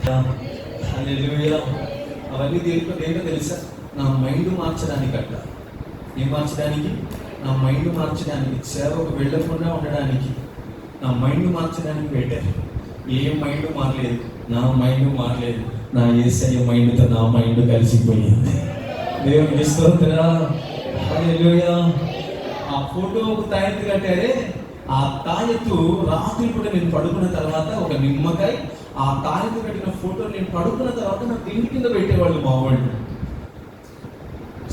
హల్లెలూయా. అవన్నీ దేంట్లో తెలుసా? నా మైండ్ మార్చడానికి అంట. ఏం మార్చడానికి? నా మైండ్ మార్చడానికి, సేవకు వెళ్ళకుండా ఉండడానికి, నా మైండ్ మార్చడానికి పెట్టారు. ఏ మైండ్ మారలేదు, నా మైండ్ మారలేదు. నా యేసయ్య మైండ్తో నా మైండ్ కలిసిపోయింది. దేవునికి స్తోత్రం. హల్లెలూయా. ఆ ఫోటో ఒక తాయెత్తు కట్టారే, ఆ తాయెత్తు రాత్రి కూడా నేను పడుకున్న తర్వాత ఒక నిమ్మకాయ, ఆ తాయెత్తు కట్టిన ఫోటో నేను పడుకున్న తర్వాత నా దిండు కింద పెట్టేవాళ్ళు మా వాళ్ళు.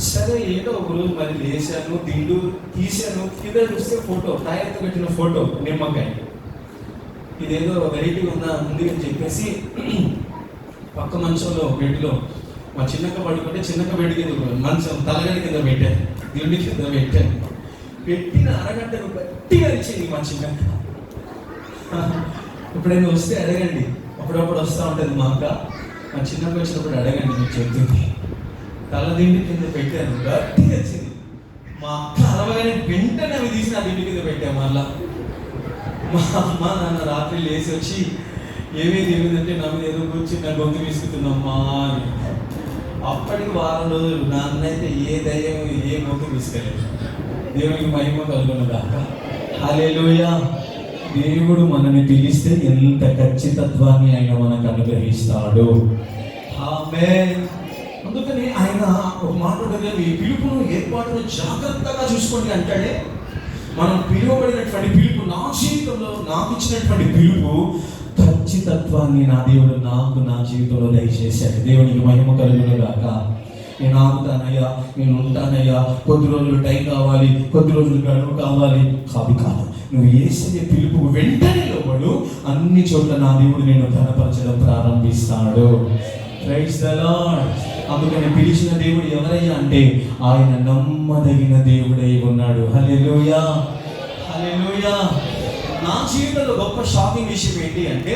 సరే ఏదో ఒక రోజు మరి లేచాను, దిండు తీసాను, కింద చూస్తే ఫోటో, తాయెత్తు కట్టిన ఫోటో, నిమ్మకాయ. ఇదేదో వెరైటీ ఉంది అని చెప్పేసి పక్క మంచంలో బెడ్లో మా చిన్నక్క పడుకుంటే చిన్నక్క బెడ్ కింద మంచం తలగడి కింద పెట్టాను, దిండు కింద పెట్టాను. పెట్టిన అరగంటకు గట్టిగా ఇచ్చింది మా చిన్నక్క. ఎప్పుడైనా వస్తే అడగండి, అప్పుడప్పుడు వస్తూ ఉంటుంది మా అక్క. మా చిన్నక్క వచ్చినప్పుడు అడగండి, మీకు చెప్తుంది. తల దిండి కింద పెట్టాను, గట్టిగా వచ్చింది. మా అక్క అరవగానే వెంటనే అవి తీసి నా దిండి కింద పెట్టాను. మళ్ళా మా అమ్మ నాన్న రాత్రి లేచి వచ్చి ఏమేదంటే నా మీద ఏదో కూర్చొని నా గొంతు తీసుకుతుందమ్మా అని. అప్పటికి వారం రోజులు నాన్న అయితే ఏ దయ్యం ఏ గొంతు తీసుకెళ్ళలేదు. దేవునికి మహిమ కలుగునుగాక. హల్లెలూయా. దేవుడు మనని పిలిస్తే ఎంత ఖచ్చితత్వాన్ని ఆయన మనకు అనుగ్రహిస్తాడు. ఆమేన్. అందుకని ఆయన ఒక మాట మీ పిలుపును ఏర్పాటును జాగ్రత్తగా చూసుకోండి అంటాడే. మనం పిలువబడినటువంటి పిలుపు, నా జీవితంలో నాకు ఇచ్చినటువంటి పిలుపు ఖచ్చితత్వాన్ని నా దేవుడు నాకు నా జీవితంలో దయచేశాడు. దేవునికి మహిమ కలుగునుగాక. నేను ఆగుతానయ్యా, నేను ఉంటానయ్యా, కొద్ది రోజులు టైం కావాలి, కొద్ది రోజులు గడువు కావాలి కాదు. నువ్వు యేసయ్య పిలుపు వెంటనే లోబడు, అన్ని చోట్ల నా దేవుడు నేను ఘనపరచడం ప్రారంభిస్తాడు. Praise the Lord. అందుకని పిలిచిన దేవుడు ఎవరయ్యా అంటే ఆయన నమ్మదగిన దేవుడై ఉన్నాడు. హల్లెలూయా, హల్లెలూయా. నా జీవితంలో గొప్ప షాకింగ్ విషయం ఏంటి అంటే,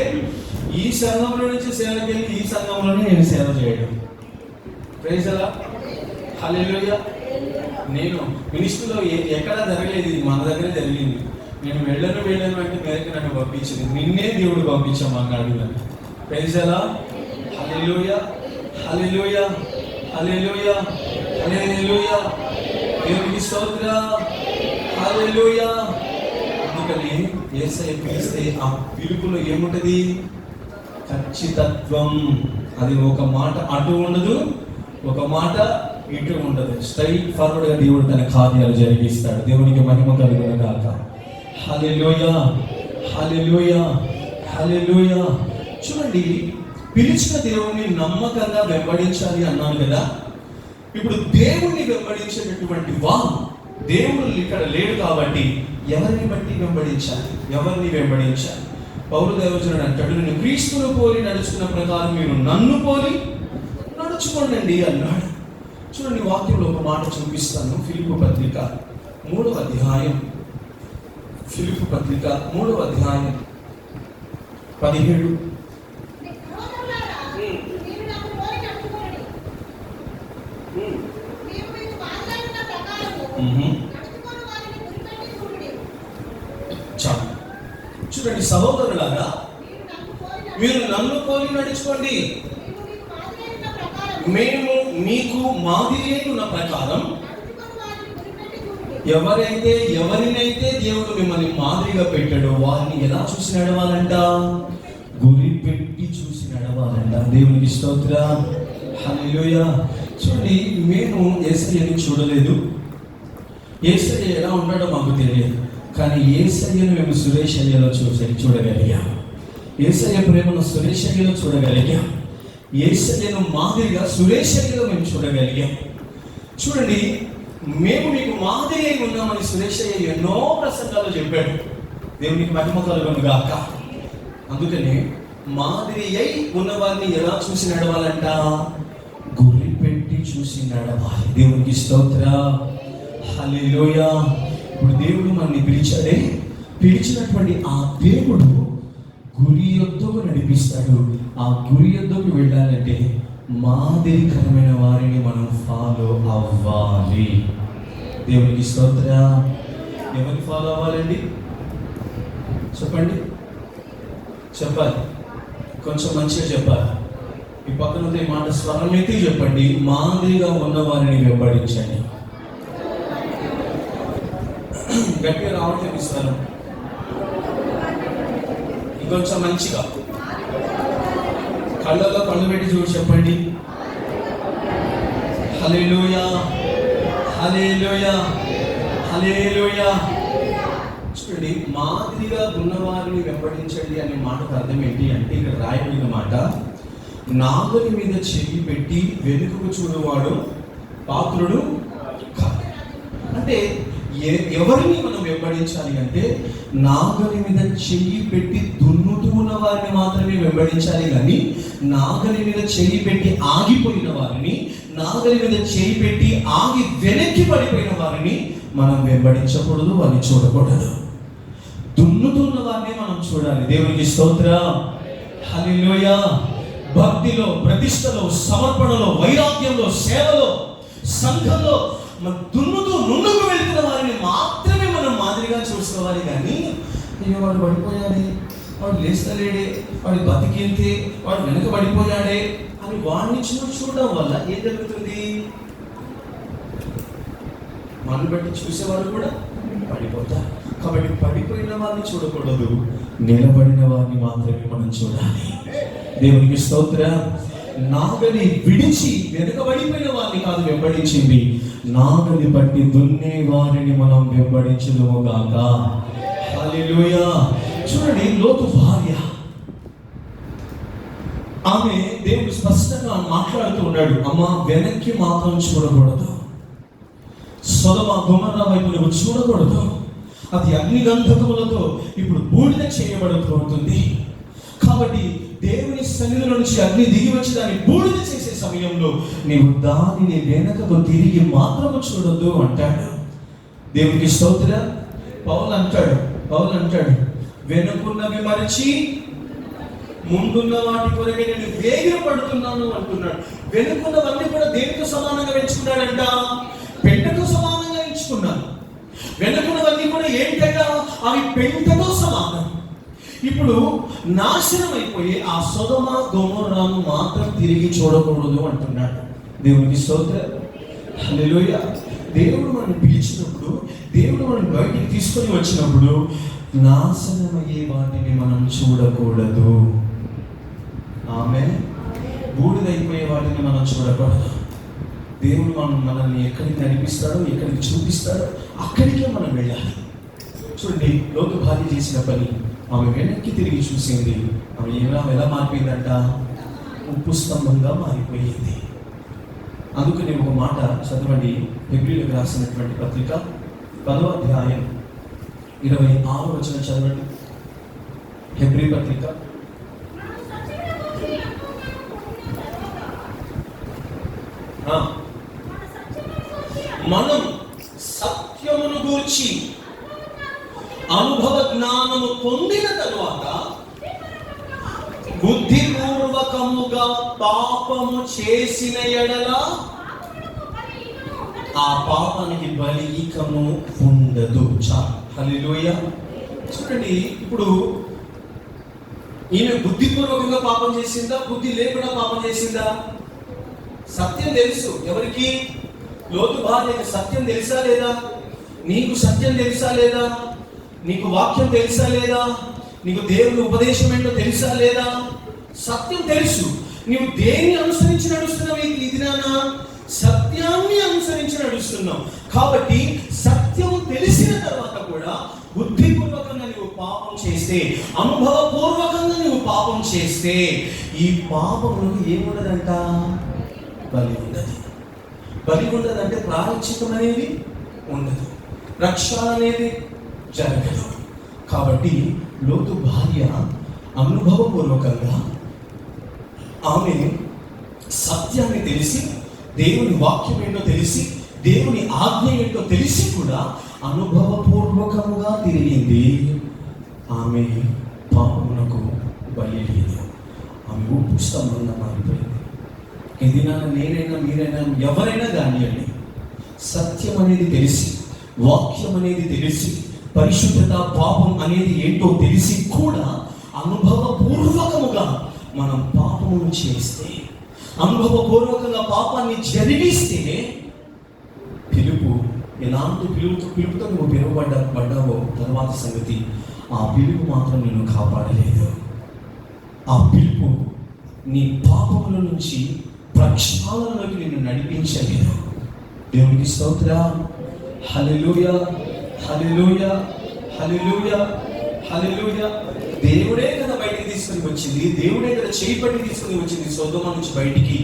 ఈ సంఘంలో నుంచి సేవకి వెళ్ళి ఈ సంఘంలోనే నేను సేవ చేయడం. Praise the Lord. హల్లెలూయా. నేను మినిస్ట్రీలో ఎక్కడా జరగలేదు, ఇది మన దగ్గరే జరిగింది. నేను వెళ్ళను అంటే మేరకు నన్ను పంపించింది. నిన్నే దేవుడు పంపించామన్నాడు నన్ను. Praise the Lord. Hallelujah, hallelujah, hallelujah, hallelujah. దేవునికి స్తోత్రం. హల్లెలూయా. అందుకని యేసయ్య పిలిస్తే ఆ పిలుపులో ఏముంటది? ఖచ్చితత్వం. అది ఒక మాట అటు ఉండదు, ఒక మాట ఇటు ఉండదు. స్ట్రైట్ ఫార్వర్డ్ గా దేవుడు తన కార్యాలు జరిగిస్తాడు. దేవునికి మహిమ కలుగునుగాక. హల్లెలూయా, హల్లెలూయా, హల్లెలూయా. చూడండి, పిలిచిన దేవుణ్ణి నమ్మకంగా వెంబడించాలి అన్నాను కదా. ఇప్పుడు దేవుణ్ణి వెంబడించేటటువంటి దేవుడు ఇక్కడ లేడు కాబట్టి ఎవరిని బట్టి వెంబడించాలి? ఎవరిని వెంబడించాలి? పౌలు దైవజనుడు అంటాడు, నేను క్రీస్తును పోలి నడుచుకున్న ప్రకారం మీరు నన్ను పోలి నడుచుకోండి అన్నాడు. చూడండి, వాక్యంలో ఒక మాట చూపిస్తాను. ఫిలిప్పు పత్రిక 3వ అధ్యాయం, ఫిలిప్పు పత్రిక 3వ అధ్యాయం 17. చూడండి సహోదరులారా, మీరు నన్ను పోలి నడుచుకోండి, మేము మీకు మాదిరి ఉన్న ప్రకారం. ఎవరినైతే దేవుడు మిమ్మల్ని మాదిరిగా పెట్టాడో వారిని ఎలా చూసి నడవాలంట? గురి పెట్టి చూసి నడవాలంట. దేవునికి స్తోత్రం. హల్లెలూయా. చూడండి, మేము యేసయ్యని చూడలేదు, యేసయ్య ఎలా ఉన్నాడో మాకు తెలియదు, కానీ యేసయ్యను మేము సురేష్ అయ్యలో చూడగలిగాం. యేసయ్య ప్రేమను సురేష్ అయ్యలో చూడగలిగాం. యేసయ్యను మాదిరిగా సురేష్ అయ్యలో మేము చూడగలిగాం. చూడండి, మేము మీకు మాదిరి అయి ఉన్నామని సురేష్ అయ్య ఎన్నో ప్రసంగాలు చెప్పాడు. దేవునికి మహిమ కలుగునుగాక. అందుకని మాదిరి అయి ఉన్నవారిని ఎలా చూసి నడవాలంట? గురి పెట్టి చూసి నడవాలి. దేవునికి స్తోత్రం. హల్లెలూయా. ఇప్పుడు దేవుడు మనల్ని పిలిచాడే, పిలిచినటువంటి ఆ దేవుడు గురి యొద్దకు నడిపిస్తాడు. ఆ గురి యొద్దకు వెళ్ళాలంటే మాదిరికరమైన వారిని మనం ఫాలో అవ్వాలి. దేవునికి స్తోత్రం. ఎవరిని ఫాలో అవ్వాలండి? చెప్పండి, చెప్పాలి. కొంచెం మంచిగా చెప్పాలి. ఈ పక్కన ఈ మాట స్వరం ఎత్తి చెప్పండి, మాదిరిగా ఉన్న వారిని వెంబడించండి. గట్టిగా రావట్లేదు స్వరం, ఇంకొంచెం మంచిగా కళ్ళల్లో కళ్ళు పెట్టి చూసి చెప్పండి, హల్లెలూయా హల్లెలూయా హల్లెలూయా. చూడండి, మాదిరిగా ఉన్నవారిని వెంబడించండి అనే మాటకు అర్థం ఏంటి అంటే, ఇక్కడ రాయబడిన మాట, నాగలి మీద చెయ్యి పెట్టి వెనుకకు చూడవాడు పాత్రుడు కాదు. అంటే ఎవరిని మనం వెంబడించాలి అంటే, నాగలి మీద చెయ్యి పెట్టి దున్నుతూ ఉన్న వారిని మాత్రమే వెంబడించాలి కానీ, నాగలి మీద చెయ్యి పెట్టి ఆగిపోయిన వారిని, నాగలి మీద చెయ్యి పెట్టి ఆగి వెనక్కి పడిపోయిన వారిని మనం వెంబడించకూడదు, వారిని చూడకూడదు. దున్నుతున్న వారిని మనం చూడాలి. దేవునికి స్తోత్రం, హల్లెలూయా. భక్తిలో, ప్రతిష్టలో, సమర్పణలో, వైరాగ్యంలో, సేవలో, సంఘంలో దున్నుతూ ముందుకు వెళ్తున్న వారిని మాత్రమే మనం మాదిరిగా చూసుకోవాలి కానీ, అయ్యో వాడు పడిపోయాడే, వాడు లేస్తలేడే, వాడి బతికేంతే, వాడు వెనక పడిపోయాడే అని వాడిని చూడడం వల్ల ఏం జరుగుతుంది? మనం బట్టి చూసేవారు కూడా పడిపోతారు. కాబట్టి పడిపోయిన వారిని చూడకూడదు, నిలబడిన వారిని మాత్రమే మనం చూడాలి. దేవునికి స్తోత్రం. నాగలి విడిచి వెనుకబడిపోయిన వారిని కాదు వెంబడించింది, నాగలి బట్టి దున్నే వారిని మనం వెంబడించుదుము గాక. హల్లెలూయా. చూడండి, లోతు భార్య, ఆమె దేవుడు స్పష్టంగా మాట్లాడుతూ ఉన్నాడు, అమ్మ వెనక్కి మాత్రం చూడకూడదు, సొదొమ గొమొర్రా వైపు నువ్వు చూడకూడదు, అది అగ్నిగంధకములతో ఇప్పుడు బూడిద చేయబడుతుంది. కాబట్టి దేవుని సన్నిధిలో నుంచి అగ్ని దిగి వచ్చి దాన్ని బూడిద చేసే సమయంలో నీవు దానిని వెనకకు తిరిగి మాత్రము చూడొద్దు అంటాడు. దేవునికి స్తోత్రం. పౌలు అంటాడు వెనుకున్నవి మరచి ముందున్న వాటి కొరకే నేను వేగిర పడుతున్నాను అంటున్నాడు. వెనుకున్నవన్నీ కూడా దేనితో సమానంగా ఎంచుకున్నాడంట? పెంటతో సమానంగా ఎంచుకున్నాను. వెనుకున్నవన్నీ కూడా ఏంటంటే అవి పెంటతో సమానం. ఇప్పుడు నాశనం అయిపోయి ఆ సొదొమ గొమొర్రాను మాత్రం తిరిగి చూడకూడదు అంటున్నాడు. దేవునికి స్తోత్రం, హల్లెలూయా. దేవుడు మనం పిలిచినప్పుడు, దేవుడు మనం బయటికి తీసుకొని వచ్చినప్పుడు నాశనమయ్యే వాటిని మనం చూడకూడదు. ఆమేన్. బూడిదైపోయే వాటిని మనం చూడకూడదు. దేవుడు మనల్ని ఎక్కడికి నడిపిస్తాడో, ఎక్కడికి చూపిస్తాడో అక్కడికే మనం వెళ్ళాలి. చూడండి, లోతు భార్య చేసిన పని, ఆమె వెనక్కి తిరిగి చూసింది. ఆమె ఎలా మారిపోయిందంట? ఉప్పు స్తంభంగా మారిపోయింది. అందుకని ఒక మాట చదవండి, హెబ్రీయులకు రాసినటువంటి పత్రిక 10వ అధ్యాయం 26వ వచనం చదవండి. హెబ్రీ పత్రిక మనం సత్యమును గూర్చి అనుభవ జ్ఞానము పొందిన తరువాత బుద్ధిపూర్వకముగా పాపము చేసిన ఎడల ఆ పాపానికి బలికము ఉండదు. హల్లెలూయా. చూడండి, ఇప్పుడు ఈమె బుద్ధిపూర్వకంగా పాపం చేసిందా, బుద్ధి లేకుండా పాపం చేసిందా? సత్యం తెలుసు. ఎవరికి? లోతు భార్యకి సత్యం తెలుసా లేదా? నీకు సత్యం తెలుసా లేదా? నీకు వాక్యం తెలుసా లేదా? నీకు దేవుని ఉపదేశం ఏంటో తెలుసా లేదా? సత్యం తెలుసు. నీవు దేన్ని అనుసరించి నడుస్తున్నావు? ఈ దినాన సత్యాన్ని అనుసరించి నడుస్తున్నావు. కాబట్టి సత్యం తెలిసిన తర్వాత కూడా బుద్ధిపూర్వకంగా నువ్వు పాపం చేస్తే, అనుభవపూర్వకంగా నువ్వు పాపం చేస్తే, ఈ పాపములకు ఏముండదంట? బలి ఉండదు. బలి ఉండదంటే ప్రాయశ్చిత్తం అనేది ఉండదు, రక్షణ అనేది జరగదు. కాబట్టి లోతు భార్య అనుభవపూర్వకంగా ఆమె సత్యాన్ని తెలిసి, దేవుని వాక్యం ఏంటో తెలిసి, దేవుని ఆజ్ఞ ఏంటో తెలిసి కూడా అనుభవపూర్వకముగా తిరిగింది. ఆమె పాపమునకు బలి లేదు. ఆమె ఉప్పు స్తంభంగా మారిపోయింది. ఇది నేనైనా మీరైనా ఎవరైనా కానివ్వండి, సత్యం అనేది తెలిసి, వాక్యం అనేది తెలిసి, పరిశుద్ధత పాపం అనేది ఏంటో తెలిసి కూడా అనుభవపూర్వకముగా మనం పాపమును చేస్తే, అనుభవపూర్వకంగా పాపాన్ని జరిగిస్తే, పిలుపు ఎలాంటి పిలుపుతో నువ్వు పిలువబడ్డావో తర్వాత సంగతి, ఆ పిలుపు మాత్రం నిన్ను కాపాడలేదు. ఆ పిలుపు నీ పాపముల నుంచి ప్రక్షాళనలోకి నిన్ను నడిపించలేదు. దేవునికి స్తోత్రం. హల్లెలూయా, హల్లెలూయా, హల్లెలూయా, హల్లెలూయా. దేవుడే కదా బయటికి తీసుకుని వచ్చింది, దేవుడే కదా చేయి పట్టి తీసుకుని వచ్చింది సొదొమ నుంచి బయటికి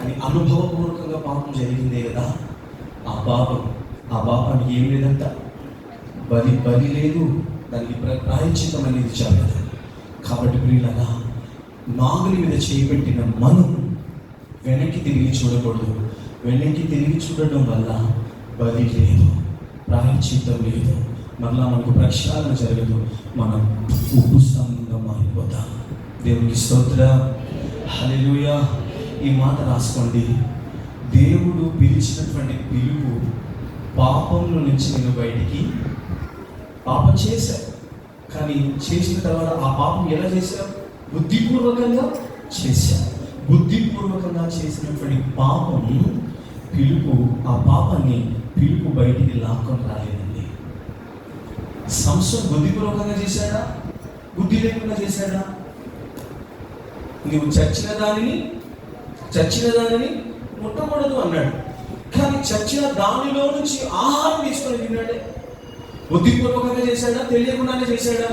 అని అనుభవపూర్వకంగా పాపం జరిగిందే కదా. ఆ పాపానికి ఏం లేదంట, బలి లేదు, దానికి ప్రాయశ్చిత్తం అనేది జరగదు. కాబట్టి ప్రియులారా, నాగుల మీద చేయబెట్టిన మనం వెనక్కి తిరిగి చూడకూడదు. వెనక్కి తిరిగి చూడడం వల్ల బలి లేదు, ప్రాయశ్చిత్తం లేదు, మరలా మనకు ప్రక్షాళన జరగదు, మనం ఉప్పు స్తంభంగా మారిపోతాం. దేవునికి స్తోత్రం. హల్లెలూయా. ఈ మాట రాసుకోండి. దేవుడు పిలిచినటువంటి పిలుపు పాపంలో నుంచి నేను బయటికి, పాపం చేశావు కానీ చేసిన తర్వాత ఆ పాపం ఎలా చేశావు? బుద్ధిపూర్వకంగా చేశావు. బుద్ధిపూర్వకంగా చేసినటువంటి పాపం పిలుపు, ఆ పాపాన్ని పిలుపు బయటికి లాక్కొని రాలేదండి. సంసోను బుద్ధిపూర్వకంగా చేశాడా? బుద్ధి లేకుండా చేశాడా? నువ్వు చచ్చిన దానిని ముట్టకూడదు అన్నాడు, కానీ చచ్చిన దానిలో నుంచి ఆహారం తీసుకొని తిన్నాడే. బుద్ధిపూర్వకంగా చేశాడా? తెలియకుండానే చేశాడా?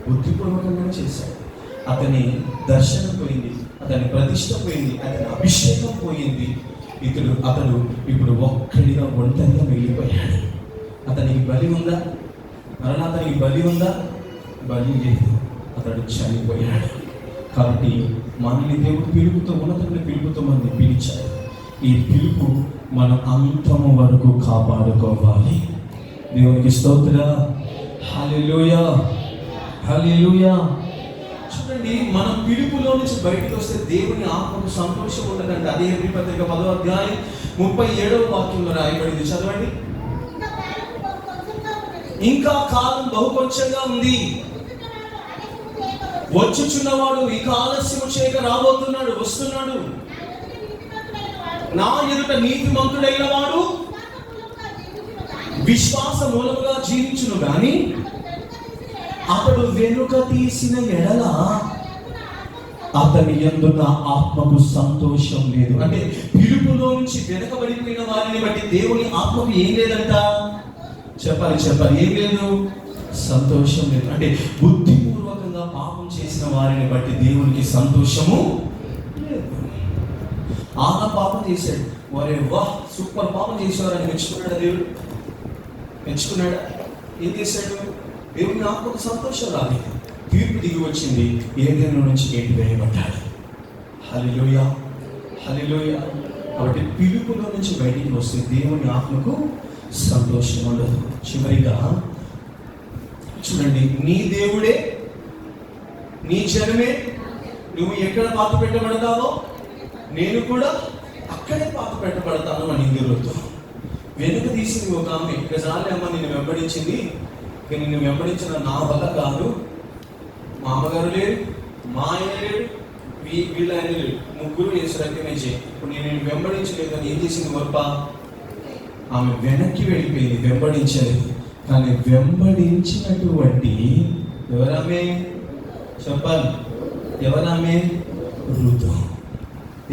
బుద్ధిపూర్వకంగానే చేశాడు. అతని దర్శనం పోయింది, అతని ప్రతిష్ట పోయింది, అతని అభిషేకం పోయింది. అతడు ఇప్పుడు ఒక్కడిగా ఒంటరిగా వెళ్ళిపోయాడు. అతనికి బలి ఉందా? మరలా అతనికి బలి ఉందా? బలి లేదు, అతడు చనిపోయాడు. కాబట్టి మనల్ని దేవుడు పిలుపుతో, ఉన్నతమైన పిలుపుతో మనల్ని పిలిచాడు. ఈ పిలుపు మనం అంతము వరకు కాపాడుకోవాలి. దేవునికి స్తోత్రం. హల్లెలూయా, హల్లెలూయా. చూడండి, మనం పిలుపులో నుంచి బయటకు వస్తే దేవుని ఆత్మకు సంతోషం ఉండదండి. అదే హెబ్రీ పత్రిక 10వ అధ్యాయం 37వ వాక్యంలో రాయబడింది, చదవండి. ఇంకా కాలం బహు కొంచెంగా ఉంది, వచ్చుచున్నవాడు ఇక ఆలస్యం చేయక రాబోతున్నాడు, వస్తున్నాడు. నా ఎదుట నీతిమంతుడైన వాడు విశ్వాస మూలముగా జీవించును గాని అతడు వెనుక తీసిన ఎడల అతని యందున్న ఆత్మకు సంతోషం లేదు. అంటే పిలుపులో నుంచి వెనకబడిపోయిన వారిని బట్టి దేవుని ఆత్మకు ఏం లేదంట? చెప్పాలి, ఏం లేదు? సంతోషం లేదు. అంటే బుద్ధిపూర్వకంగా పాపం చేసిన వారిని బట్టి దేవునికి సంతోషము లేదు. ఆన పాపం చేశాడు, వారే వాహ్ సూపర్ పాపం చేసేవారని మెచ్చుకున్నాడా దేవుడు? మెచ్చుకున్నాడా? ఏం చేశాడు? దేవుని ఆత్మకు సంతోషం రాలేదు, తీర్పు దిగి వచ్చింది, ఏదైనా నుంచి గేటు వేయబడ్డాడు. హల్లెలూయా, హల్లెలూయా. కాబట్టి పిలుపులో నుంచి బయటికి వస్తే దేవుని ఆత్మకు సంతోషం ఉండదు. చివరిగా చూడండి, నీ దేవుడే, నీ జనమే, నువ్వు ఎక్కడ పాత పెట్టబడతావో నేను కూడా అక్కడే పాత పెట్టబడతాను అని ఇందులో వెనుక తీసింది ఒక ఆమె. ఇక చాలే అమ్మ, నిన్ను వెంబడించింది, ఇక నిన్ను వెంబడించిన నా వల్ల కాదు. మా అమ్మగారు లేరు, మా ఆయన లేడు, వీళ్ళ ఆయన లేడు, ముగ్గురు వేసి రకమే ఇప్పుడు నేను వెంబడించలేదు అని ఏం చేసింది గొప్ప? ఆమె వెనక్కి వెళ్ళిపోయింది, వెంబడించలేదు. కానీ వెంబడించినటువంటి ఎవరామె? చెప్పాలి, ఎవరామె? రుతు.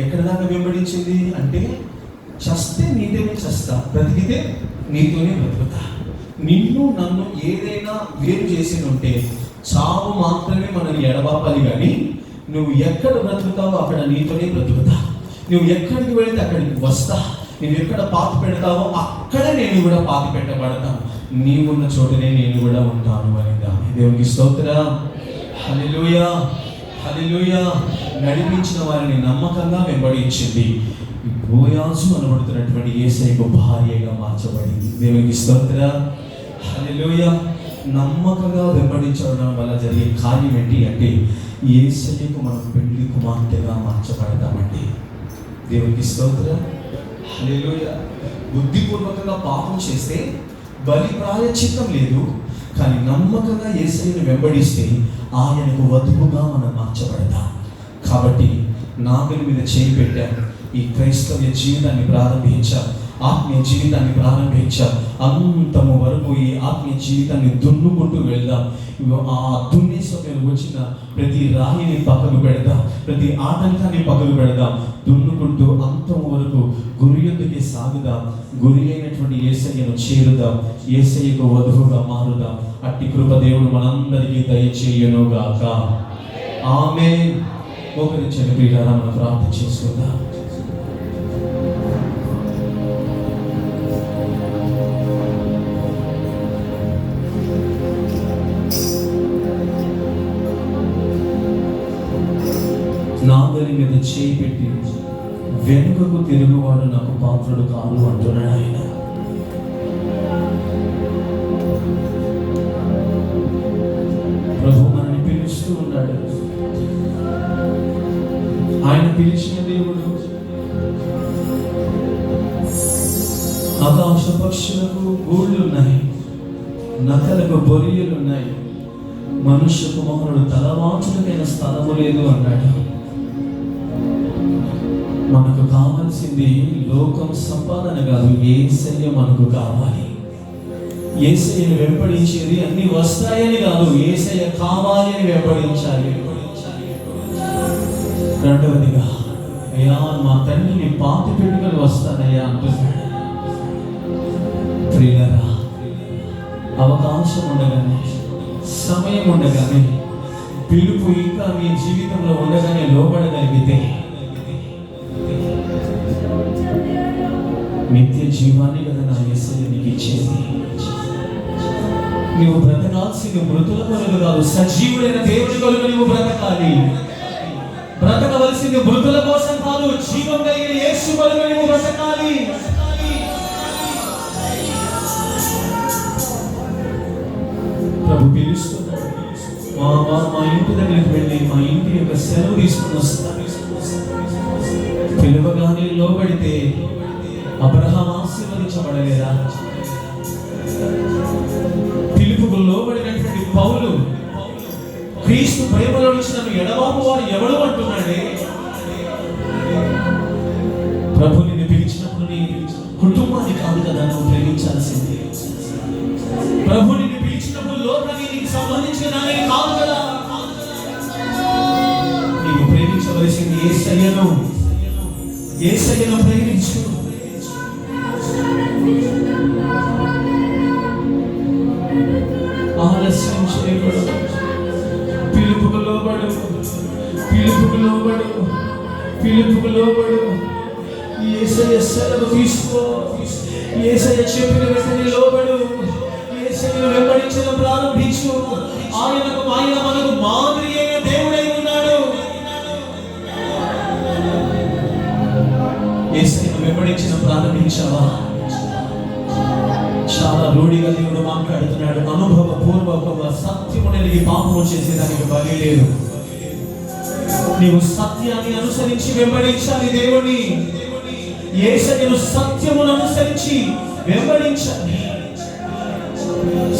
ఎక్కడ దాకా వెంబడించింది అంటే, చస్తే నీతోనే చస్తా, బ్రతికితే నీతోనే బ్రతుకుతా. నిన్ను నన్ను ఏదైనా వేరు చేసి ఉంటే చావు మాత్రమే మనల్ని ఎడబాపాలి, కానీ నువ్వు ఎక్కడ బ్రతుకుతావో అక్కడ నీతోనే బ్రతుకుతా. నువ్వు ఎక్కడికి వెళితే అక్కడికి వస్తా. నువ్వు ఎక్కడ పాత పెడతావో అక్కడ నేను కూడా పాత పెట్టబడతాను. నీవున్న చోటనే నేను కూడా ఉంటాను అని దేవునికి స్తోత్రం. హల్లెలూయా, హల్లెలూయా. నడిపించిన వారిని నమ్మకంగా వెంబడించింది. బోయాజు అనబడుతున్నటువంటి యేసయ్యకు భార్యగా మార్చబడింది. దేవునికి స్తోత్రం. హల్లెలూయా. నమ్మకంగా వెంబడించడం వల్ల జరిగే కార్యం ఏంటి అంటే, యేసయ్యకు మనం పెళ్లి కుమార్తెగా మార్చబడతామండి. దేవునికి స్తోత్రం. హల్లెలూయా. బుద్ధిపూర్వకంగా పాపం చేస్తే బలి ప్రాయశ్చిత్తం లేదు, కానీ నమ్మకంగా యేసయ్యను వెంబడిస్తే ఆయనకు వధువుగా మనం మార్చబడతాం. కాబట్టి నాగలి మీద చేయి పెట్టాం, ఈ క్రైస్తవ జీవితాన్ని ప్రారంభించాం, ఆత్మీయ జీవితాన్ని ప్రారంభించాం. అంతము వరకు ఈ ఆత్మీయ జీవితాన్ని దున్నుకుంటూ వెళ్దాం. ఆ దున్నే సమయం వచ్చిన ప్రతి రాయిని పక్కకు పెడదాం, ప్రతి ఆటంకాన్ని పక్కకు పెడదాం. దున్నుకుంటూ అంతము వరకు గురి యొద్దకే సాగుదాం. గురి అయినటువంటి యేసయ్యను చేరుదాం, యేసయ్యకు వధువుగా మారుదాం. అట్టి కృప దేవుడు మనందరికీ దయచేయునుగాక. ఆమేన్. మోకరించండి ప్రియులారా, మనం ప్రార్థన చేసుకుందాం. నాగలి మీద చేయి పెట్టి వెనుకకు తిరుగువాడు నాకు పాత్రుడు కాదు అంటున్నాడు ఆయన. ప్రభు మనల్ని పిలుస్తూ ఉన్నాడు. ఆయన పిలిచిన దేవుడు. ఆకాశ పక్షులకు గూళ్ళున్నాయి, నక్కలకు బొరియలున్నాయి, మనుష్య కుమారుడు తలవాచులకైన స్థలము లేదు అన్నాడు. మనకు కావాల్సింది లోకం సంపాదన కాదు, యేసయ్య మనకు కావాలి. యేసయ్యను వెంబడించేది అన్ని వస్తాయని కాదు, యేసయ్య కావాలి అని వెంబడించాలి. రెండవదిగా, అయ్యా మా తండ్రిని పాతి పెట్టుకొని వస్తానయ్యా అంటున్నాడు. ప్రియులారా, అవకాశం ఉండగానే, సమయం ఉండగానే, పిలుపు ఇంకా మీ జీవితంలో ఉండగానే లోబడగలిగితే నిత్య జీవాన్ని కదా నా యేసయ్య నీకు ఇచ్చేది. నువ్వు బ్రతకాల్సింది మృతుల కొరకు కాదు, సజీవుడైన దేవుని కొరకు నువ్వు బ్రతకాలి. బ్రతకవలసింది మృతుల కోసం కాదు, జీవం కలిగిన యేసు కొరకు నువ్వు బ్రతకాలి. ప్రభు పిలుస్తున్నాడు. మా ఇంటి దగ్గరికి వెళ్ళి మా ఇంటి యొక్క సెలవు తీసుకుని వస్తాను. పిలువగానే లోబడితే అబ్రహాం ఆశీర్వదించబడలేదా? పిలుపుకు లోబడినటువంటి పౌలు క్రీస్తు ప్రేమలో నుంచి నన్ను ఎడబాపు వాడు ఎవడు అంటున్నాడే. ప్రభు నిన్ను పిలిచినప్పుడు నీ కుటుంబాన్ని కాదు కదా నువ్వు ప్రేమించాల్సింది. ప్రభు నిన్ను పిలిచినప్పుడు లోకాన్ని నీకు సంబంధించిన దానిని కాదు కదా. నీవు ప్రేమించవలసింది యేసయ్యను. యేసయ్యను ప్రేమించు. ఆలస్యం చేయకూడదు. పిలుపుకు లోబడు, పిలుపుకు లోబడు, పిలుపుకు లోబడు. యేసయ్య సెలవు తీసుకో. యేసయ్య చెప్పిన వెంటనే లోబడు. యేసయ్యను వెంబడించడం ప్రారంభించు. ఆయన మనకు మాదిరి అయిన దేవుడై ఉన్నాడు. యేసయ్యను వెంబడించడం ప్రారంభించావా? చాలా రూఢిగా దేవుడు మాట్లాడుతున్నాడు. అనుభవ పూర్వకంగా సత్యము నెరిగి పాపము చేసేదానికి బలి లేదు. నీవు సత్యాన్ని అనుసరించి వెంబడించాలి దేవుని. యేసయ్యను సత్యమును అనుసరించి వెంబడించాలి.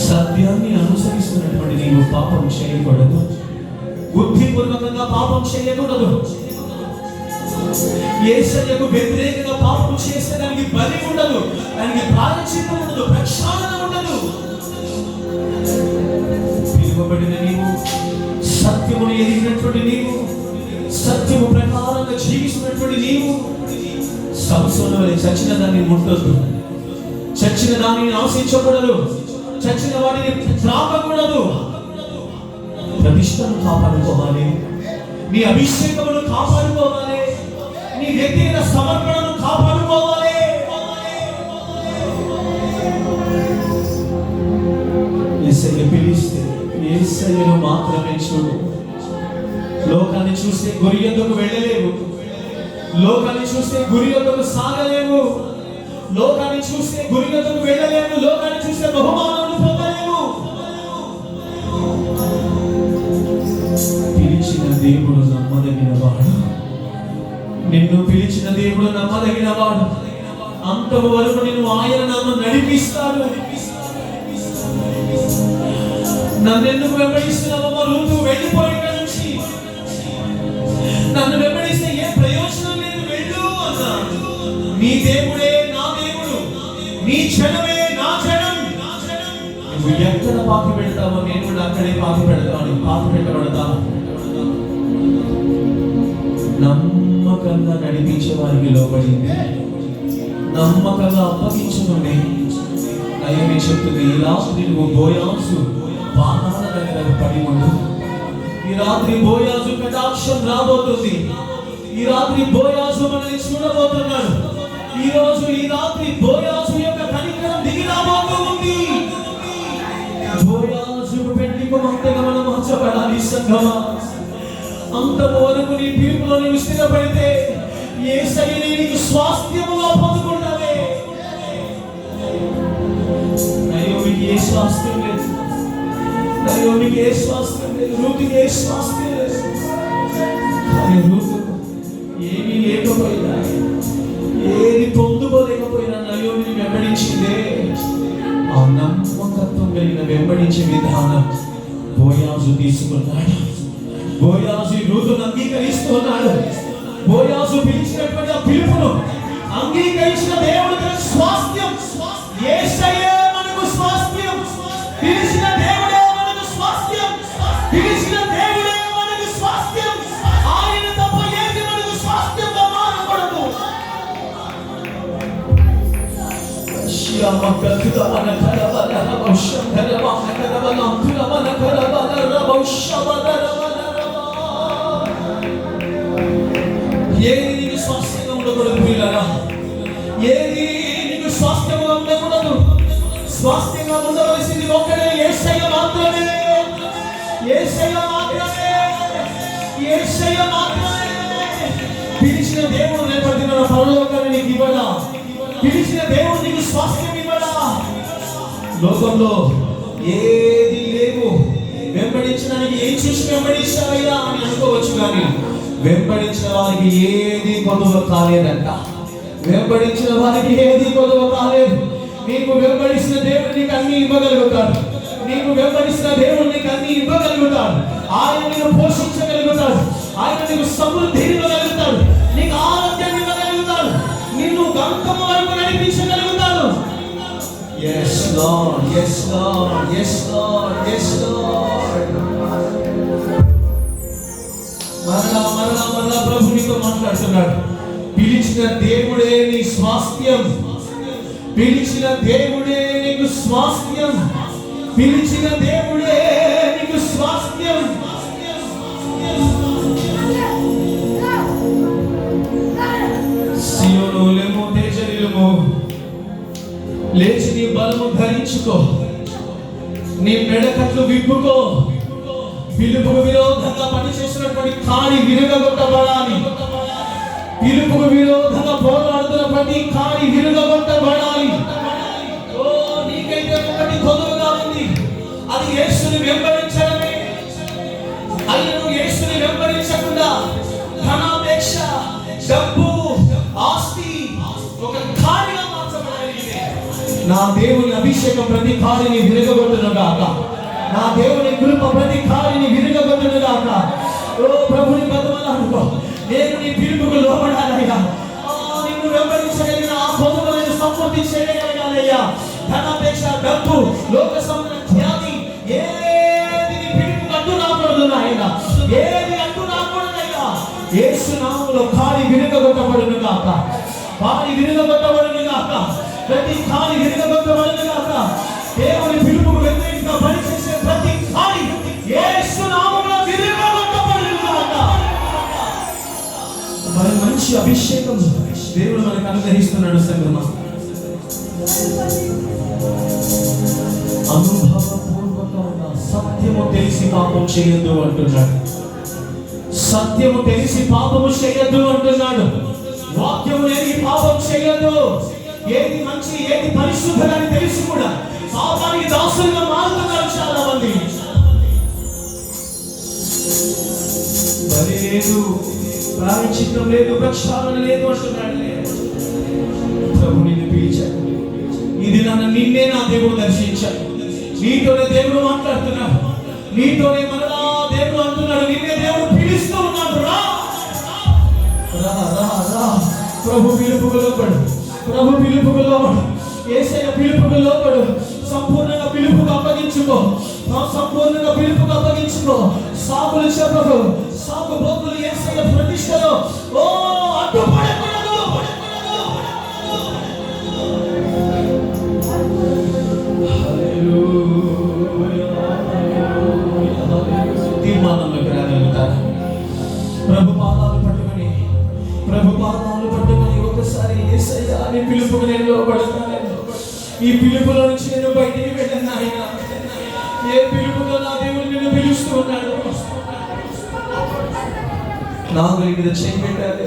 సత్యాన్ని అనుసరిస్తున్నటువంటి నీవు పాపం చేయకూడదు. బుద్ధిపూర్వకంగా పాపం చేయకూడదు. యేసయ్యకు వ్యతిరేకంగా పాపం చేస్తే దానికి బలి ఉండదు, దానికి ప్రాయశ్చిత్తం ఉండదు, ప్రక్షాళన ఉండదు. పిలువబడిన నీవు, సత్యమును ఎదిగినటువంటి నీవు, సత్యము ప్రకారంగా జీవిస్తున్నటువంటి నీవు సంసోను వలె చచ్చిన దాన్ని ముట్టొద్దు, చచ్చిన దానిని ఆశించకూడదు, చచ్చిన వాటిని త్రాగకూడదు. ప్రతిష్టను కాపాడుకోవాలి, నీ అభిషేకమును కాపాడుకోవాలి, నీ వ్యక్తిగత సమర్పణను కాపాడుకోవాలి. యేసయ్య పిలిస్తే యేసయ్యను మాత్రమే చూడు. లోకాన్ని చూస్తే గురి యొద్దకు వెళ్ళలేవు, లోకాన్ని చూస్తే గురి యొద్దకు సాగలేవు, లోకాన్ని చూస్తే గురి యొద్దకు వెళ్ళలేవు, లోకాన్ని చూస్తే బహుమానాలను పొందలేవు. పిలిచిన దేవుడు నమ్మదగిన వాడు. నిన్ను పిలిచిన దేవుడు నమ్మదగిన వాడు. అంతవరకు నిన్ను ఆయన నన్ను నడిపిస్తాడు. నన్ను ఎందుకు వెంబడిస్తున్నావమ్మా రూతు? వెళ్ళిపోయి ఇక్కడి నుంచి. నన్ను వెంబడిస్తే ఏ ప్రయోజనం లేదు, వెళ్ళు అన్నా. నీ దేవుడే నా దేవుడు, నీ జనమే నా జనం. నువ్వు ఎక్కడ పాతి పెడతావో నేను కూడా అక్కడే పాతి పెడతాను, పాతి పెట్టబడతాను. నమ్మకంగా నడిపించే వారికి లోబడింది, నమ్మకంగా అప్పగించుకుని నయమే చెప్తుంది. ఈ రాత్రి నువ్వు బోయాజు పాదాల దగ్గర పడి ఉండు. ఈ రాత్రి బోయాజు కటాక్షం రాబోతుంది. ఈ రాత్రి బోయాజు మనల్ని చూడబోతున్నాడు. ఈ రోజు ఈ రాత్రి బోయాజు యొక్క కనికరం దిగి రాబోతూ ఉంది. బోయాజు పెళ్లికి అంతగా మనం మార్చబడాలి సంఘమా. అంతవరకు నీ పిలుపులో నీవు స్థిరపడితే యేసయ్యని నీకు స్వాస్థ్యముగా పొందుకుంటావే. నయోమికి ఏ స్వాస్థ్యం లేదు, నయోమికి ఏ స్వాస్థ్యం లేదు, రూతుకి ఏ స్వాస్థ్యం లేదు. కానీ రూతు ఏమీ లేకపోయినా, ఏది పొందుకోలేకపోయినా నయోమిని వెంబడించిందే. ఆ నమ్మకత్వం కలిగిన వెంబడించే విధానం బోయాజు తీసుకున్నాడు. బోయాజు రూతును అంగీకరిస్తున్నాడు. బోయాజు పిలిచినటువంటి ఆ పిలుపును అంగీకరించిన దేవుడు స్వాస్థ్యం. యేసయ్యే మనకు స్వాస్థ్యం. పిలిచిన దేవుడే మనకు స్వాస్థ్యం. పిలిచిన దేవుడే మనకు స్వాస్థ్యం. ఆయన తప్ప ఏది మనకు స్వాస్థ్యంగా మారకూడదు. ఏది నీకు స్వాస్థ్యంగా ఉండకూడదు పిల్లరా? ఏది నీకు స్వాస్థ్యంగా ఉండకూడదు? స్వాస్థ్యంగా ఉండవలసింది ఒక్కడే, యేసయ్య మాత్రమే. యేసయ్య మాత్రమే. యేసయ్య మాత్రమే. పిలిచిన దేవుడు రేపటి మన పరలోకాన్ని నీకు ఇవ్వడా? పిలిచిన దేవుడు నీకు స్వాస్థ్యం ఇవ్వడా? లోకంలో ఏది లేవు. వెంబడించడానికి ఏం చూసి వెంబడించావయ్యా అని అనుకోవచ్చు, కానీ వెంబడించిన వారికి ఏది కొదువ కాలేదంట. వెంబడించిన వారికి ఏది కొదువ కాలేదు. నీకు వెంబడిస్తున్న దేవుడు నీకు అన్ని ఇవ్వగలుగుతాడు. నీకు వెంబడిస్తున్న దేవుడు నీకు అన్ని ఇవ్వగలుగుతాడు. ఆయన నిన్ను పోషించగలుగుతాడు. ఆయన నీకు సమృద్ధిని ఇవ్వగలుగుతాడు. నీకు ఆరోగ్యాన్ని ఇవ్వగలుగుతాడు. నిన్ను గంతము వరకు నడిపించగలుగుతాడు. Yes Lord, yes Lord, yes Lord, yes Lord. మరలా ప్రభు నీతో మాట్లాడుతున్నాడు. పిలిచిన దేవుడే నీ స్వాస్థ్యం. పిలిచిన దేవుడే నీకు స్వాస్థ్యం. పిలిచిన దేవుడే నీకు స్వాస్థ్యం. సియోను లెము, తేజరిల్లుము, లేచి నీ బలము ధరించుకో, నీ మెడకట్లు విప్పుకో. పిలుపుకు విరోధంగా పనిచేసినటువంటి కాడి విరగొట్టబడాలి. పిలుపుకు విరోధంగా పోరాడుతున్న ప్రతి కాడి విరగొట్టబడాలి. ఓ నీకైతే ఒకటి కొదువుగా ఉంది, అది యేసుని వెంబడించడమే. అయ్యను యేసుని వెంబడించకుండా ధనాపేక్ష, డబ్బు, ఆస్తి ఒక కాడిగా మార్చబడగలిగితే నా దేవుని అభిషేకం ప్రతి కాడిని విరగొట్టునుగాక. నా దేవుని కృప ప్రతి కాడిని విరగొట్టునుగాక. ఓ ప్రభుని బతుమలాడుకో, నేను నీ పిలుపుకు లోబడాలయ్యా. నిన్ను వెంబడించగలిగిన ఆ పొదువులను సమృద్ధి చేయగలగాలయ్యా. ధనాపేక్ష, డబ్బు, లోక సంబంధ త్యాగి ఏది నీ పిలుపుకు అడ్డు రాకూడదు నాయనా. ఏది అడ్డు రాకూడదయ్యా. యేసు నామములో కాడి విరగొట్టబడునుగాక. కాడి విరగొట్టబడునుగాక. ప్రతి కాడి విరగొట్టబడునుగాక. దేవుని పిలుపుకు వ్యతిరేకంగా పనిచేసే ప్రతి కాడి యేసు నామములో విరగొట్టబడునుగాక. మరి మంచి అభిషేకం దేవుడు మనకు అనుగ్రహిస్తున్నాడు సంగమా. అనుభవపూర్వకంగా సత్యము తెలిసి పాపం చేయొద్దు అంటున్నాడు. సత్యము తెలిసి పాపము చేయొద్దు అంటున్నాడు. వాక్యము లేని పాపం చేయొద్దు. ఏది మంచి, ఏది పరిశుద్ధమని తెలిసి కూడా పాపానికి దాసులుగా మారుతున్నారు చాలా మంది. బలి లేదు, ప్రాయశ్చిత్తం లేదు, ప్రక్షాళన లేదు అంటున్నాడు. ప్రభు నిన్ను పిలిచాడు. ఇది నన్ను నిన్నే నా దేవుడు దర్శించాడు. నీతోనే దేవుడు మాట్లాడుతున్నాడు. నీతోనే మరలా దేవుడు అంటున్నాడు, నిన్నే దేవుడు పిలుస్తూ ఉన్నాడు, రా రా రా రా. ప్రభు పిలుపుకు లోబడు, ప్రభు పిలుపుకు లోబడు, యేసయ్య పిలుపుకు లోబడు. సంపూర్ణంగా పిలుపుకు అప్పగించుకో, సంపూర్ణంగా పిలుపుకు అప్పగించుకో. సాకులు చెప్పకు, సాకు బోకులు యేసయ్య ప్రతిష్టలో ఓ అడ్డుపడకూడదు. తీర్మానంలోకి రాగలుగుతారా? ప్రభు పాదాలు పట్టుకొని, ప్రభు పాదాలు పట్టుకొని ఒకసారి యేసయ్య నీ పిలుపుకు నేను లోబడతాను. ఈ పిలుపులో నుంచి నేను బయటికి వెళ్ళను నాయన. ఏ పిలుపుతో నా దేవుడు నిన్ను పిలుస్తూ ఉన్నాడు. నాగలి మీద చేయి పెట్టాలి.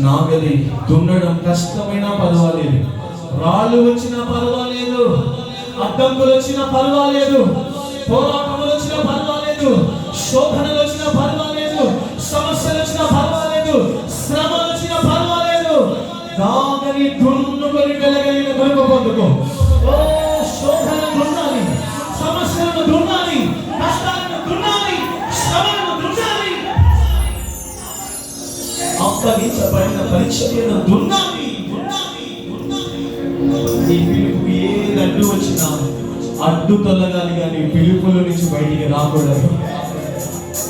నాగలి దున్నడం కష్టమైనా పర్వాలేదు, రాళ్ళు వచ్చినా పర్వాలేదు, అడ్డంకులు వచ్చినా పర్వాలేదు, పోరాటములు వచ్చినా పర్వాలేదు, శోధనలు వచ్చినా పర్వాలేదు, సమస్యలు వచ్చినా పర్వాలేదు, శ్రమలు వచ్చినా పర్వాలేదు. నాగలి దున్నుకొని వెళ్ళగలిగిన కృప పొందుకో. ఓ శోధన దున్నాలి, సమస్యలను దున్నాలి, కష్టాలను దున్నాలి, శ్రమలను దున్నాలి, అప్పగించబడిన పరిచర్యను దున్నాలి. నీ పిలుపు ఏ అడ్డు వచ్చినా అడ్డు తొలగాలి, కానీ పిలుపుల నుంచి బయటికి రాకూడదు.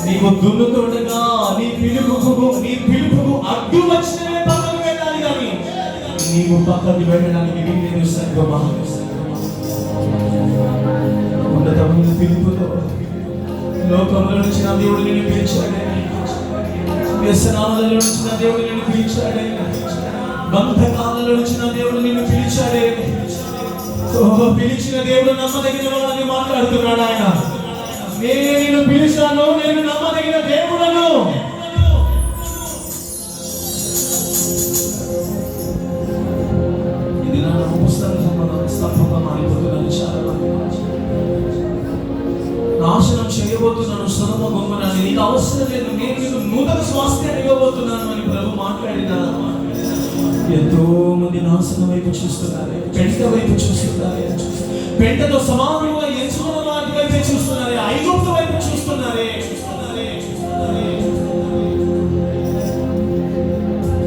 నీకు దున్నుతుండగా నీ పిలుపుకు అడ్డు వచ్చినవే పక్కకు వెళ్ళాలి, కానీ నీకు పక్కకి వెళ్ళడానికి వీలేదు. సంగమా, ఉన్నతమైన పిలుపుతో లోకంలో నుంచి నా దేవుడు నిన్ను పిలిచాడే, వ్యసనాలలో నుంచి నా దేవుడు నిన్ను పిలిచాడే, బంధకాలలో నుంచి నా దేవుడు నిన్ను పిలిచాడే. పిలిచిన దేవుడు నమ్మదగిన వాళ్ళని మాట్లాడుతున్నాడు ఆయన. నేను నిన్ను పిలిచాను, నేను నమ్మదగిన దేవుడను. ఇది నా పుస్తకంగా స్తంభంగా మారిపోతున్నాను. చాలా నాశనం చేయబోతున్నాను సొదొమ గొమొర్రాని. నీకు అవసరం లేదు, నేను నీకు నూతన స్వాస్థ్యాన్ని ఇవ్వబోతున్నాను అని ప్రభు మాట్లాడినా ఎంతో మంది నాశనం వైపు చూస్తున్నారే, పెంట వైపు చూస్తున్నారే, పెంటతో సమానంగా ఎంచుకున్న వాటి వైపే చూస్తున్నారే, ఐగుప్తు వైపు చూస్తున్నారే.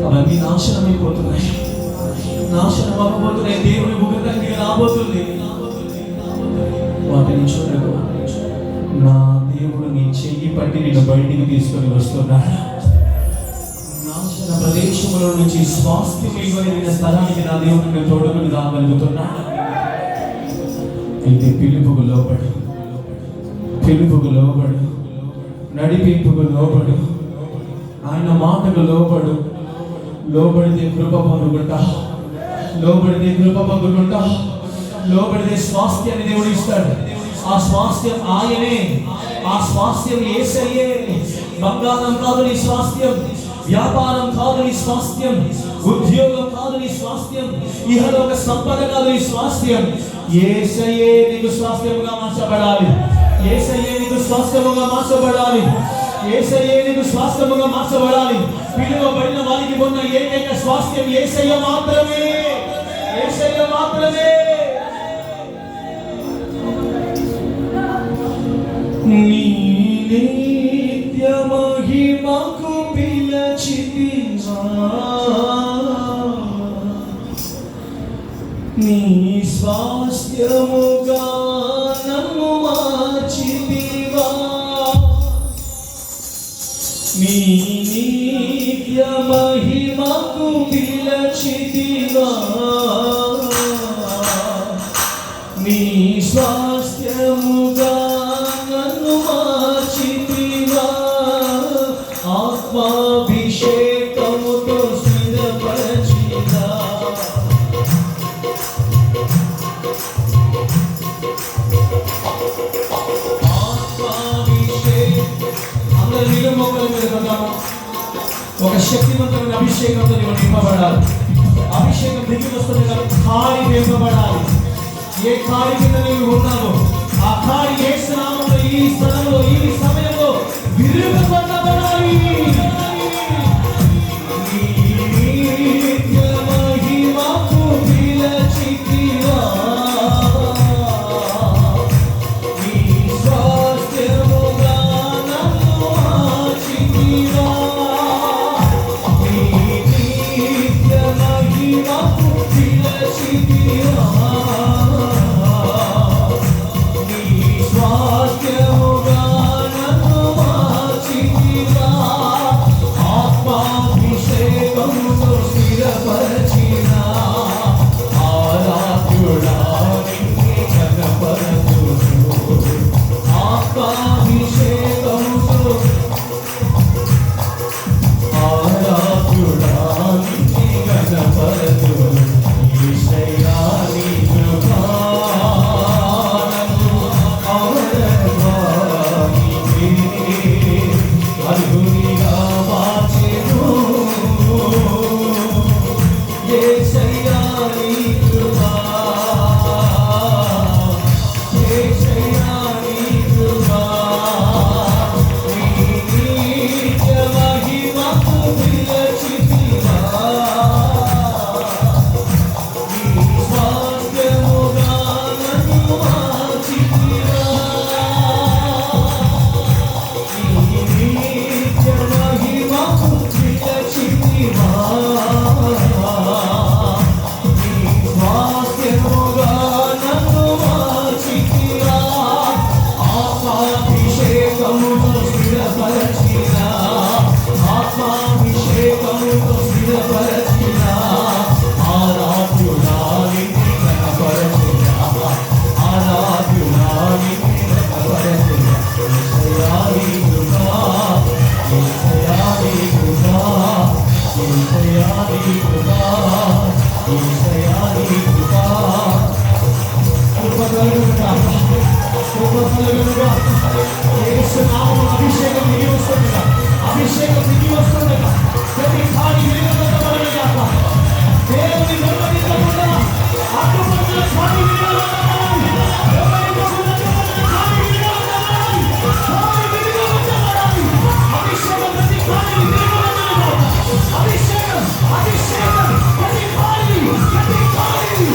అవన్నీ నాశనం అయిపోతున్నాయి, నాశనం అవ్వబోతున్నాయి. దేవుని ఉగ్రతకి రాబోతుంది. వాటిని చూడకు, నా దేవుడు నీ చెయ్యి పట్టి నిన్ను బయటికి తీసుకొని వస్తున్నాడు. నాశన ప్రదేశంలో నుంచి స్వాస్థ్యం ఇవ్వగలిగిన స్థలానికి నా దేవుడిని తోడుకుని రాగలుగుతున్నాడు. అయితే పిలుపుకు లోబడు, పిలుపుకు లోబడు, నడిపింపుకు లోబడు, ఆయన మాటకు లోబడు. లోబడితే కృప పొందుకుంటా, లోబడితే కృప పొందుకుంటా, లోబడితే స్వాస్థ్యాన్ని దేవుడు ఇస్తాడు. ఆ స్వాస్థ్యం ఆయనే, ఆ స్వాస్థ్యం యేసయ్యే. బంగారం కాదు నీ స్వాస్థ్యం, వ్యాపారం కాదు నీ స్వాస్థ్యం, ఉద్యోగం కాదు నీ స్వాస్థ్యం, ఇహలోక సంపద కాదు నీ స్వాస్థ్యం. యేసయ్యే నీకు స్వాస్థ్యముగా మార్చబడాలి, యేసయ్యే నీకు స్వాస్థ్యముగా మార్చబడాలి, యేసయ్యే నీకు స్వాస్థ్యముగా మార్చబడాలి. పిలువబడిన వారికి ఉన్న ఏకైక స్వాస్థ్యం యేసయ్య మాత్రమే, యేసయ్య మాత్రమే. నీ నిత్య మహిమకు పిలచితివా, నీ స్వాస్థ్యముగా నన్ను మార్చితివా. నీ నిత్య మహిమకు పిలచితివా, నీ స్వాస్థ్యముగా నన్ను మార్చితివా. ఆత్మాభిషేకముతో స్థిరపరచినా, అందరి నీళ్ళ మొక్కల మీద పడ్డాము. ఒక శక్తివంతమైన అభిషేకంతో నీవు నింపబడాలి. అభిషేకం దిగి వస్తుంది కదా, కాడి నింపబడాలి. ఏ కాడి కింద నీవు ఉన్నావు, ఆ కాడి ఏ స్థలంలో, ఈ స్థలంలో, ఈ సమయంలో విరుగబడాలి. మహిమకు పిలచితివా, నీ స్వాస్థ్యం యేసయ్యా నీ కృప కృపగలుగుగా యేసు నామమున అభిషేకం దిగి వస్తుండగా, అభిషేకం దిగి వస్తుండగా ప్రతి ఖాళీ విడుదలగా దేవుని నిర్వహించకుండా అడ్డుపడుతున్న ఖాళీ అభిషేకం ప్రతి ఖాళీ అభిషేకం అభిషేకం ప్రతి ఖాళీ ప్రతి ఖాళీ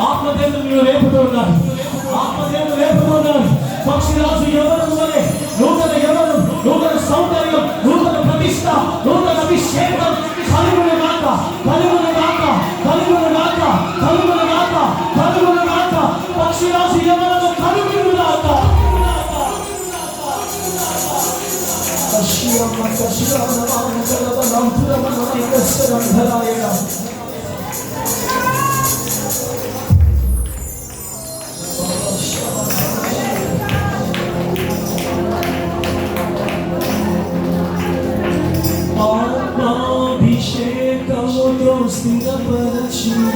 ఆత్మదేవుడు రేపుతున్నారు, ఆత్మదేవుడు రేపుతున్నారు. పక్షిరాజు ఎవరు వలె నూతన ఎవరు, నూతన సౌందర్యం, నూతన ప్రతిష్ట, నూతన అభిషేకం కలుగును గాక, కలుగును గాక, కలుగును గాక, కలుగును గాక, కలుగును గాక. పక్షిరాజు ఎవరు కలుగును గాక. ఆత్మాభిషేకముతో స్థిరపరచునా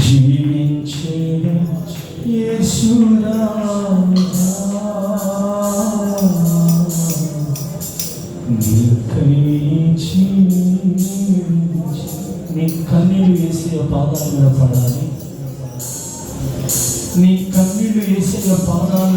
జీవించే యేసురాజా నీ కన్నీళ్ళు వేసే పాదాలు పడాలి, నీ కన్నీళ్ళు వేసే పాదాలు